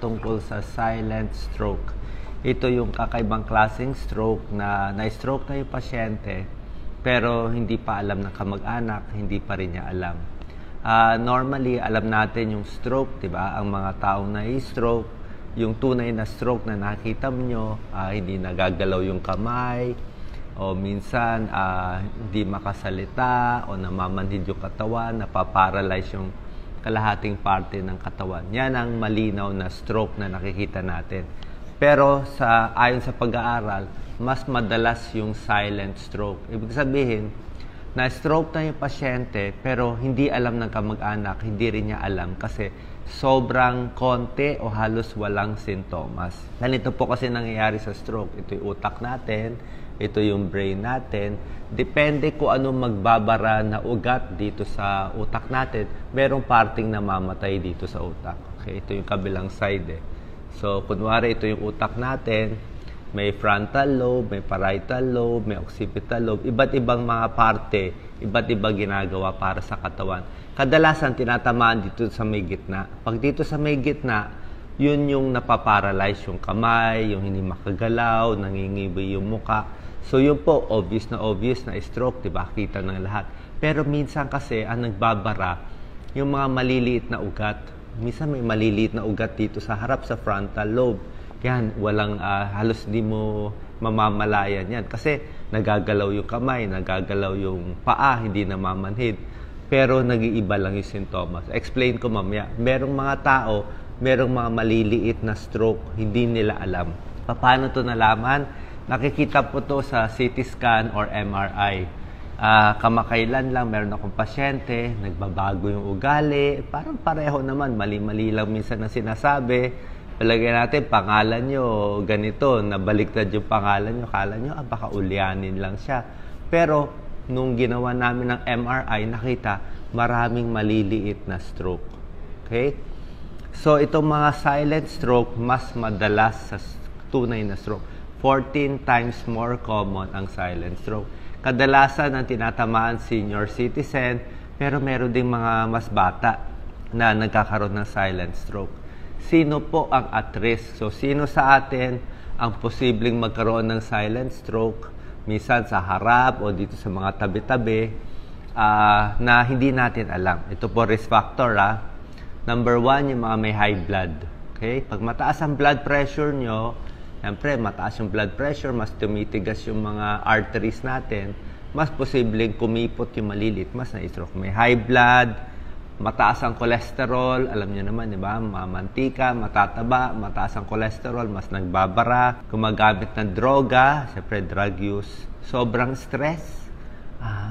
tungkol sa silent stroke. Ito yung kakaibang klaseng stroke na na-stroke na yung pasyente pero hindi pa alam ng kamag-anak, hindi pa rin niya alam. Normally, alam natin yung stroke, diba? Ang mga taong na-stroke, yung tunay na stroke na nakita nyo, hindi nagagalaw yung kamay, o minsan hindi makasalita o namamanhid yung katawan, napaparalyze yung kalahating parte ng katawan. Yan ang malinaw na stroke na nakikita natin. Pero ayon sa pag-aaral, mas madalas yung silent stroke. Ibig sabihin, na-stroke na yung pasyente pero hindi alam ng kamag-anak, hindi rin niya alam kasi sobrang konti o halos walang sintomas. Ganito po kasi nangyayari sa stroke. Ito yung utak natin, ito yung brain natin. Depende kung anong magbabara na ugat dito sa utak natin, merong parting namamatay dito sa utak. Okay, ito yung kabilang side. So, kunwari ito yung utak natin, may frontal lobe, may parietal lobe, may occipital lobe, iba't ibang mga parte, iba't ibang ginagawa para sa katawan. Kadalasan tinatamaan dito sa may gitna. Pag dito sa may gitna, yun yung napaparalyze yung kamay, yung hindi makagalaw, nangingibi yung muka. So yun po, obvious na stroke, diba? Kita ng lahat. Pero minsan kasi, ang nagbabara, yung mga maliliit na ugat. Minsan may maliliit na ugat dito sa harap sa frontal lobe. Yan, walang halos di mo mamamalayan yan. Kasi nagagalaw yung kamay, nagagalaw yung paa, hindi namamanhid. Pero nag-iiba lang yung sintomas. Explain ko mamaya. Merong mga tao, merong mga maliliit na stroke, hindi nila alam. Paano to nalaman? Nakikita po to sa CT scan or MRI. Kamakailan lang, meron akong pasyente, nagbabago yung ugali. Parang pareho naman, mali-mali lang minsan na sinasabi. Palagay natin, pangalan nyo, ganito, nabaliktad yung pangalan nyo. Kala nyo, baka ulyanin lang siya. Pero, nung ginawa namin ng MRI, nakita, maraming maliliit na stroke. Okay? So, itong mga silent stroke, mas madalas sa tunay na stroke. 14 times more common ang silent stroke. Kadalasan ang tinatamaan senior citizen, pero meron ding mga mas bata na nagkakaroon ng silent stroke. Sino po ang at risk? So, sino sa atin ang posibleng magkaroon ng silent stroke? Minsan sa harap o dito sa mga tabi-tabi na hindi natin alam. Ito po risk factor. Number 1, yung mga may high blood. Okay? Pag mataas ang blood pressure nyo, siyempre, mataas yung blood pressure, mas tumitigas yung mga arteries natin, mas posibleng kumipot yung malilit, mas na-stroke. May high blood, mataas ang cholesterol, alam niyo naman, di ba? Mamantika, matataba, mataas ang cholesterol, mas nagbabara, gumagamit ng droga, siyempre drug use, sobrang stress,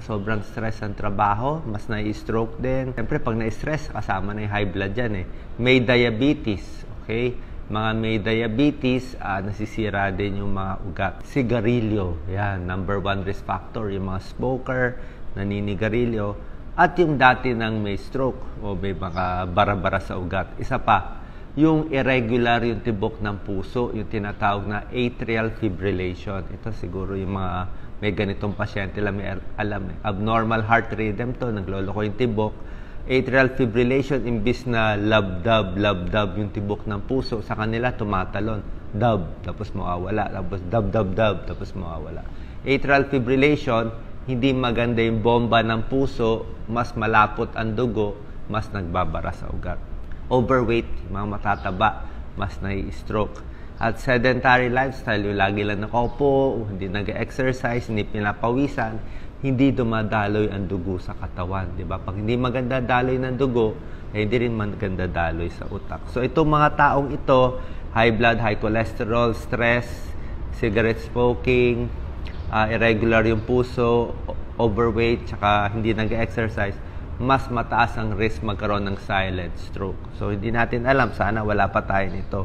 sobrang stress ang trabaho, mas na-stroke din. Siyempre, pag na-stress, kasama na yung high blood yan. May diabetes, okay? Mga may diabetes, nasisira din yung mga ugat. Sigarilyo, yan, number 1 risk factor. Yung mga smoker, naninigarilyo, at yung dati ng may stroke o may mga bara-bara sa ugat. Isa pa, yung irregular yung tibok ng puso, yung tinatawag na atrial fibrillation. Ito siguro yung mga may ganitong pasyente lang may alam. Abnormal heart rhythm to, nagloloko yung tibok. Atrial fibrillation, imbis na lab-dub yung tibok ng puso, sa kanila tumatalon. Dub, tapos mawawala. Tapos dub, tapos mawawala. Atrial fibrillation, hindi maganda yung bomba ng puso, mas malapot ang dugo, mas nagbabara sa ugat. Overweight, mga matataba, mas nai-stroke. At sedentary lifestyle, yung lagi lang nakaupo, hindi nag-exercise, hindi pinapawisan, hindi dumadaloy ang dugo sa katawan. Diba? Pag hindi maganda daloy ng dugo, hindi rin maganda daloy sa utak. So itong mga taong ito, high blood, high cholesterol, stress, cigarette smoking, irregular yung puso, overweight, tsaka hindi nag-exercise, mas mataas ang risk magkaroon ng silent stroke. So hindi natin alam, sana wala pa tayo nito.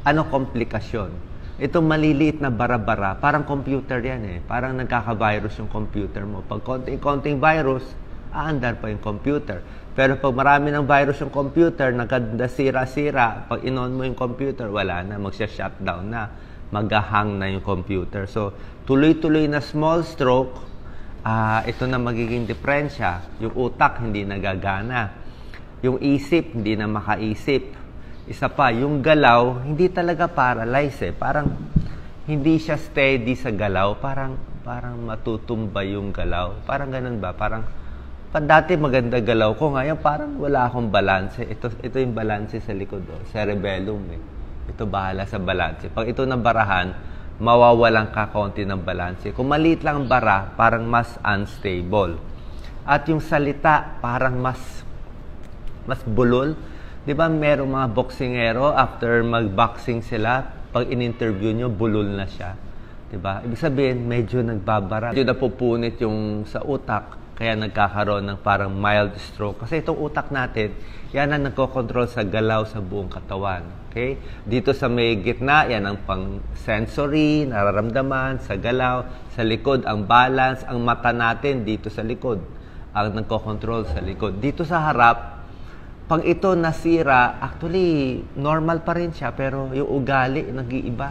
Ano komplikasyon? Itong maliliit na bara-bara, parang computer yan Parang nagkaka-virus yung computer mo. Pag konting virus, aandar pa yung computer. Pero pag marami ng virus yung computer, nagkadasira-sira, pag in-on mo yung computer, wala na, magsha-shutdown na, mag-hang na yung computer. So, tuloy-tuloy na small stroke, ito na magiging diferensya. Yung utak, hindi nagagana. Yung isip, hindi na makaisip. Isa pa, yung galaw, hindi talaga paralyze eh. Parang hindi siya steady sa galaw. Parang matutumba yung galaw. Parang ganun ba? Parang dati maganda galaw ko. Ngayon parang wala akong balanse. Ito yung balanse sa likod. Oh. Cerebellum eh. Ito bahala sa balanse. Pag ito nabarahan, mawawalan ka konti ng balanse. Kung maliit lang ang bara, parang mas unstable. At yung salita, parang mas bulol. Di ba merong mga boksingero, after mag-boxing sila, pag in-interview nyo, bulol na siya. Di ba? Ibig sabihin, medyo nagbabara. Medyo napupunit yung sa utak, kaya nagkakaroon ng parang mild stroke. Kasi itong utak natin, yan ang nagkocontrol sa galaw sa buong katawan. Okay? Dito sa may gitna, yan ang pang-sensory, nararamdaman, sa galaw, sa likod, ang balance, ang mata natin dito sa likod, ang nagkocontrol sa likod. Dito sa harap, pag ito nasira, actually, normal pa rin siya, pero yung ugali, nag-iiba.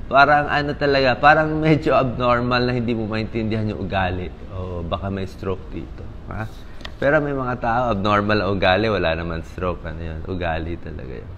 Parang ano talaga, parang medyo abnormal na hindi mo maintindihan yung ugali. O baka may stroke dito. Ha? Pero may mga tao, abnormal na ugali, wala naman stroke. Ano yun? Ugali talaga yun.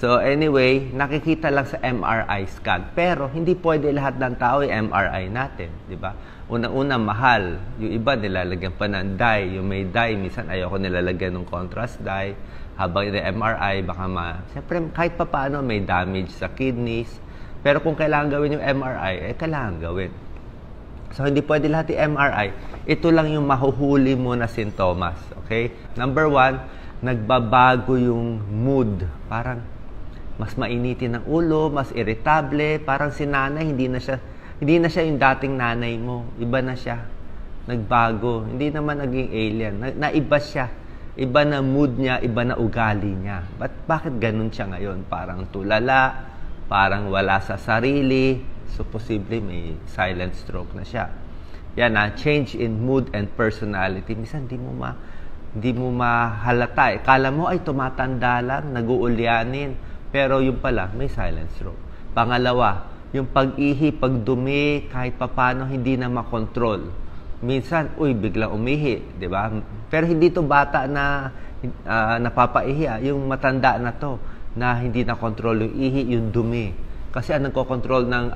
So anyway, nakikita lang sa MRI scan. Pero hindi pwede lahat ng tao yung MRI natin. Di ba? Unang-una, mahal. Yung iba, nilalagyan pa ng dye. Yung may dye, minsan ayoko nilalagyan ng contrast dye. Habang yung MRI, baka siyempre, kahit pa paano, may damage sa kidneys. Pero kung kailangan gawin yung MRI, kailangan gawin. So, hindi pwede lahat yung MRI. Ito lang yung mahuhuli mo na sintomas. Okay? Number 1, nagbabago yung mood. Parang mas mainitin ng ulo, mas irritable. Parang si nanay, hindi na siya yung dating nanay mo. Iba na siya. Nagbago. Hindi naman naging alien. Naiba siya. Iba na mood niya, iba na ugali niya. Bakit ganun siya ngayon? Parang tulala, parang wala sa sarili. So, posible may silent stroke na siya. Yan change in mood and personality. Minsan, hindi mo mahalata. Kala mo, ay tumatanda lang, nag-uulyanin. Pero yung pala, may silent stroke. Pangalawa, yung pag-ihi, pagdumi, kahit papano, hindi na makontrol. Minsan, biglang umihi, di ba? Pero hindi to bata na napapaihi. Yung matanda na to, na hindi na kontrol yung ihi, yung dumi. Kasi ang nagkocontrol ng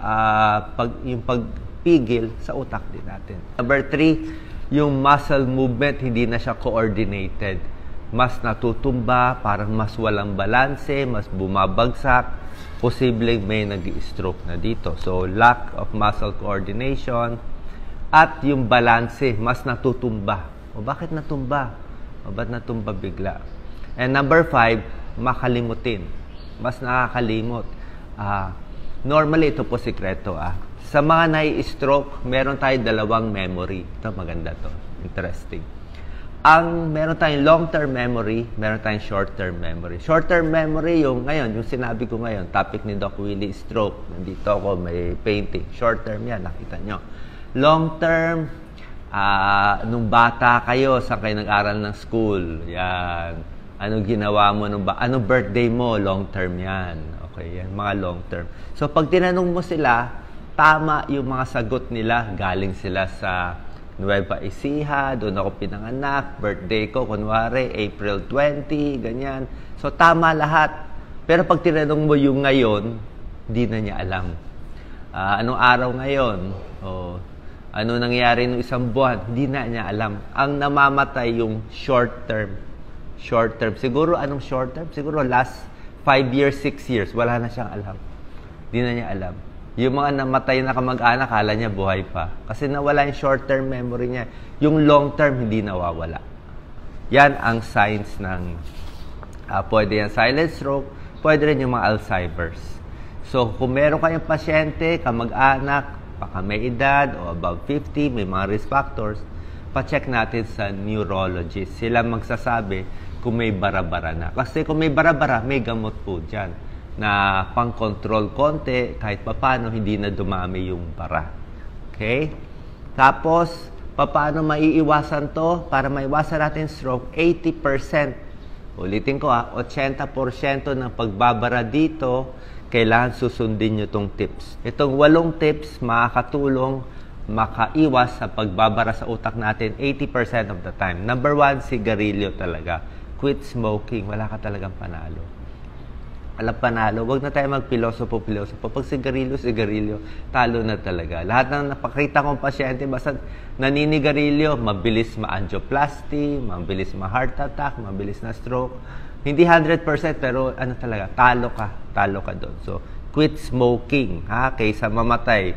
yung pagpigil sa utak din natin. Number 3, yung muscle movement, hindi na siya coordinated. Mas natutumba, parang mas walang balanse, mas bumabagsak. Posibleng may nag-stroke na dito. So, lack of muscle coordination at yung balanse, mas natutumba. O bakit natumba? O ba't natumba bigla? And number 5, makalimutin. Mas nakakalimot. Normally, ito po sikreto. Sa mga nai-stroke, meron tayo 2 memory. Ito, maganda to. Interesting. Meron tayong long-term memory, meron tayong short-term memory. Short-term memory, yung sinabi ko ngayon, topic ni Doc Willie, stroke. Nandito ako, may painting. Short-term yan, nakita nyo. Long-term, nung bata kayo, saan kayo nag-aral ng school, yan. Anong ginawa mo, anong birthday mo, long-term yan. Okay, yan, mga long-term. So, pag tinanong mo sila, tama yung mga sagot nila, galing sila sa Nueva Ecija, doon ako pinanganak, birthday ko, kunwari, April 20, ganyan. So, tama lahat. Pero pag tinanong mo yung ngayon, di na niya alam. Anong araw ngayon? O, ano nangyari nung isang buwan? Di na niya alam. Ang namamatay yung short term. Short term. Siguro, anong short term? Siguro last 5 years, 6 years, wala na siyang alam. Di na niya alam. Yung mga namatay na kamag-anak, kala niya buhay pa. Kasi nawala yung short-term memory niya. Yung long-term, hindi nawawala. Yan ang signs ng pwede yan silent stroke, pwede rin yung mga Alzheimer's. So, kung meron kayong pasyente, kamag-anak, baka may edad o above 50, may mga risk factors, pa-check natin sa neurologist. Sila magsasabi kung may bara-bara na. Kasi kung may bara-bara, may gamot po dyan na pang-control konti, kahit papano hindi na dumami yung bara. Okay? Tapos, paano maiiwasan to? Para maiwasan natin stroke, 80%. Ulitin ko 80% ng pagbabara dito, kailangan susundin nyo itong tips. Itong 8 tips, makakatulong makaiwas sa pagbabara sa utak natin 80% of the time. Number 1, sigarilyo talaga. quit smoking. Wala ka talagang panalo. Alam panalo, wag na tayo magpilosopo. Pag sigarilyo, talo na talaga. Lahat ng napakita kong pasyente, basta naninigarilyo, mabilis ma-angioplasty, mabilis ma-heart attack, mabilis na stroke. Hindi 100%, pero ano talaga, talo ka doon. So, quit smoking, ha? Kaysa mamatay,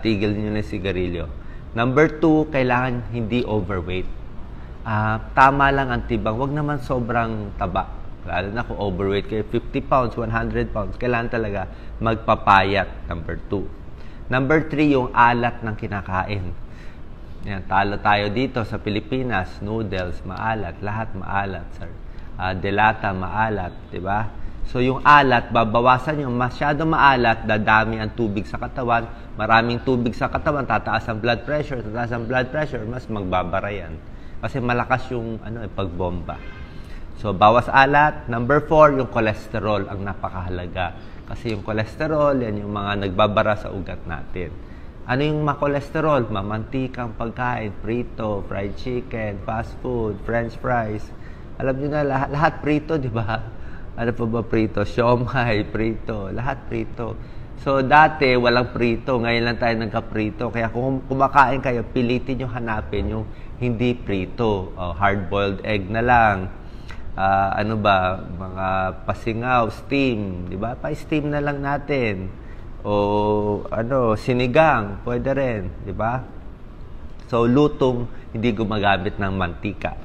tigil niyo na sigarilyo. Number 2, kailangan hindi overweight. Tama lang ang tibang, wag naman sobrang taba. Lalo na kung overweight kayo, 50 pounds, 100 pounds, kailangan talaga magpapayat, number 2. Number 3, yung alat ng kinakain. Yan, talo tayo dito sa Pilipinas, noodles, maalat, lahat maalat, sir. Delata, maalat, di ba? So, yung alat, babawasan yung masyado maalat, dadami ang tubig sa katawan, maraming tubig sa katawan, tataas ang blood pressure, mas magbabara yan. Kasi malakas yung pagbomba. So, bawas alat. Number 4, yung cholesterol ang napakahalaga. Kasi yung cholesterol, yan yung mga nagbabara sa ugat natin. Ano yung ma-cholesterol? Mamantikang pagkain, prito, fried chicken, fast food, french fries. Alam nyo na, lahat prito, di ba? Ano pa ba prito? Siomai, prito, lahat prito. So, dati, walang prito. Ngayon lang tayo nagka-prito. Kaya kung kumakain kayo, pilitin nyo hanapin yung hindi prito. Hard-boiled egg na lang. Mga pasingaw, steam, di ba? Pa-steam na lang natin. O sinigang, pwede rin, di ba? So, lutong, hindi gumagamit ng mantika.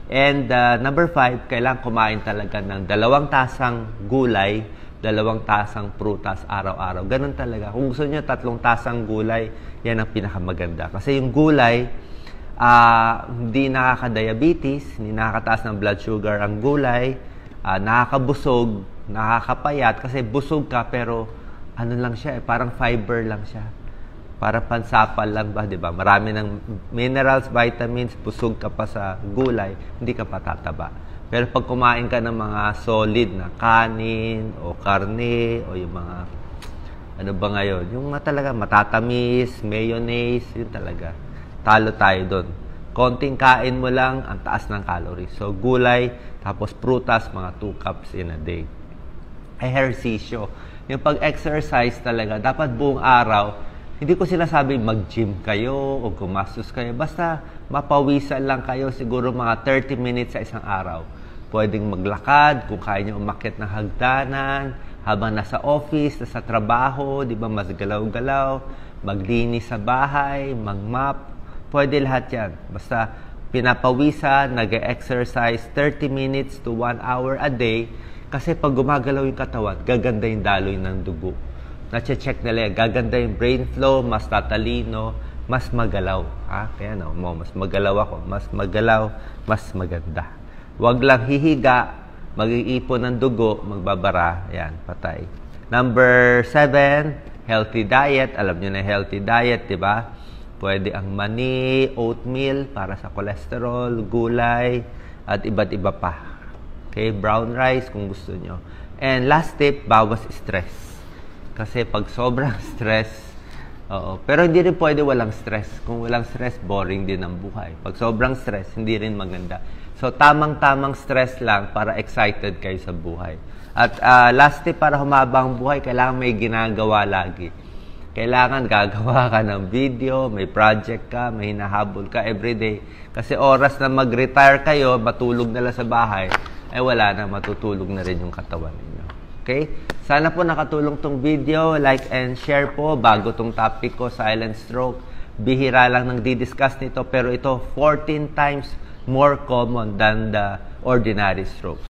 And number 5, kailangan kumain talaga ng 2 tasang gulay, 2 tasang prutas araw-araw. Ganun talaga. Kung gusto niyo 3 tasang gulay, yan ang pinakamaganda. Kasi yung gulay, hindi nakaka-diabetes, hindi nakakataas ng blood sugar ang gulay, nakakabusog, nakakapayat, kasi busog ka pero lang siya, parang fiber lang siya. Parang pansapal lang ba, di ba? Marami ng minerals, vitamins, busog ka pa sa gulay, hindi ka patataba. Pero pag kumain ka ng mga solid na kanin o karne o yung mga yung talaga matatamis, mayonnaise, yun talaga. Talo tayo doon. Konting kain mo lang, ang taas ng calories. So, gulay, tapos prutas, mga 2 cups in a day. Ehersisyo. Yung pag-exercise talaga, dapat buong araw, hindi ko sinasabi mag-gym kayo o gumastos kayo. Basta mapawisan lang kayo, siguro mga 30 minutes sa isang araw. Pwedeng maglakad, kung kaya nyo umakyat ng hagdanan, habang nasa office, nasa trabaho, di ba, mas galaw-galaw, maglinis sa bahay, mag-mop, pwede lahat yan. Basta pinapawisan, nag-exercise 30 minutes to 1 hour a day. Kasi pag gumagalaw yung katawan, gaganda yung daloy ng dugo. Nache-check nila yan. Gaganda yung brain flow, mas tatalino, mas magalaw. Kaya mas magalaw ako. Mas magalaw, mas maganda. Huwag lang hihiga, mag-iipon ng dugo, magbabara. Yan, patay. Number 7, healthy diet. Alam nyo na healthy diet, di ba? Pwede ang mani, oatmeal para sa cholesterol, gulay, at iba't iba pa. Okay, brown rice kung gusto nyo. And last tip, bawas stress. Kasi pag sobrang stress, pero hindi rin pwede walang stress. Kung walang stress, boring din ang buhay. Pag sobrang stress, hindi rin maganda. So, tamang-tamang stress lang para excited kayo sa buhay. At last tip, para humaba ang buhay, kailangan may ginagawa lagi. Kailangan gagawa ka ng video, may project ka, may hinahabol ka everyday. Kasi oras na mag-retire kayo, matulog na lang sa bahay, wala na, matutulog na rin yung katawan ninyo. Okay? Sana po nakatulong tong video. Like and share po bago tong topic ko, silent stroke. Bihira lang nang didiscuss nito, pero ito 14 times more common than the ordinary stroke.